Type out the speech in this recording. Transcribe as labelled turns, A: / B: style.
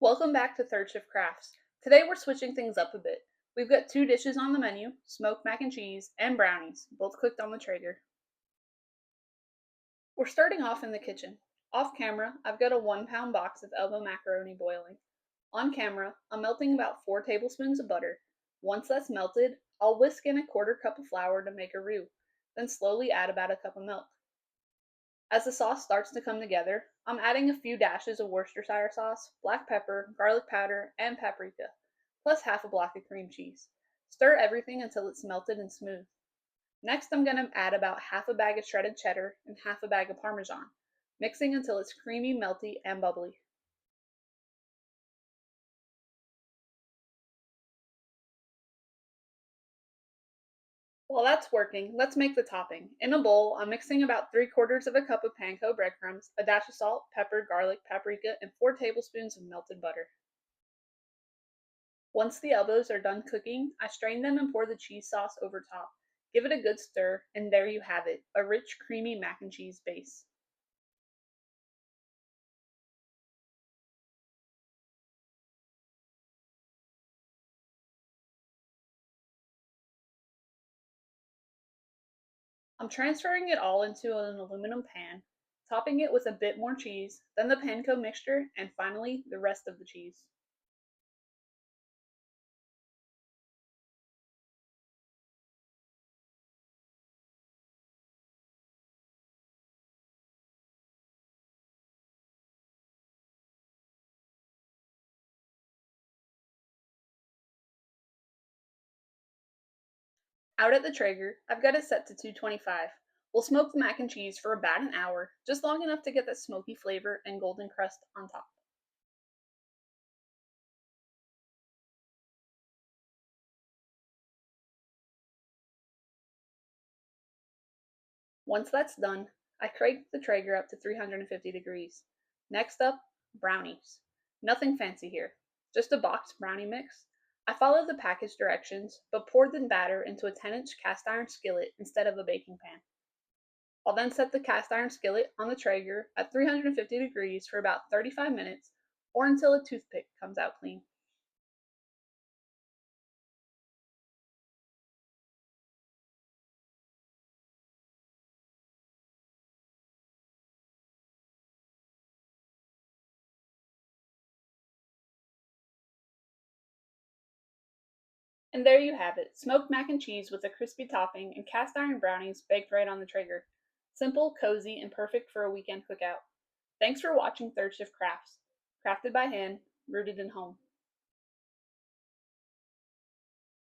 A: Welcome back to Third Shift Crafts. Today we're switching things up a bit. We've got two dishes on the menu, smoked mac and cheese and brownies, both cooked on the Traeger. We're starting off in the kitchen. Off camera, I've got a 1 pound box of elbow macaroni boiling. On camera, I'm melting about 4 tablespoons of butter. Once that's melted, I'll whisk in a 1/4 cup of flour to make a roux, then slowly add about a cup of milk. As the sauce starts to come together, I'm adding a few dashes of Worcestershire sauce, black pepper, garlic powder, and paprika, plus half a block of cream cheese. Stir everything until it's melted and smooth. Next, I'm going to add about half a bag of shredded cheddar and half a bag of Parmesan, mixing until it's creamy, melty, and bubbly. While that's working, let's make the topping. In a bowl, I'm mixing about 3/4 of a cup of panko breadcrumbs, a dash of salt, pepper, garlic, paprika, and 4 tablespoons of melted butter. Once the elbows are done cooking, I strain them and pour the cheese sauce over top. Give it a good stir, and there you have it, a rich, creamy mac and cheese base. I'm transferring it all into an aluminum pan, topping it with a bit more cheese, then the panko mixture, and finally the rest of the cheese. Out at the Traeger, I've got it set to 225. We'll smoke the mac and cheese for about an hour, just long enough to get that smoky flavor and golden crust on top. Once that's done, I crank the Traeger up to 350 degrees. Next up, brownies. Nothing fancy here, just a boxed brownie mix. I followed the package directions, but poured the batter into a 10-inch cast iron skillet instead of a baking pan. I'll then set the cast iron skillet on the Traeger at 350 degrees for about 35 minutes or until a toothpick comes out clean. And there you have it, smoked mac and cheese with a crispy topping and cast iron brownies baked right on the Traeger. Simple, cozy, and perfect for a weekend cookout. Thanks for watching Third Shift Crafts, crafted by hand, rooted in home.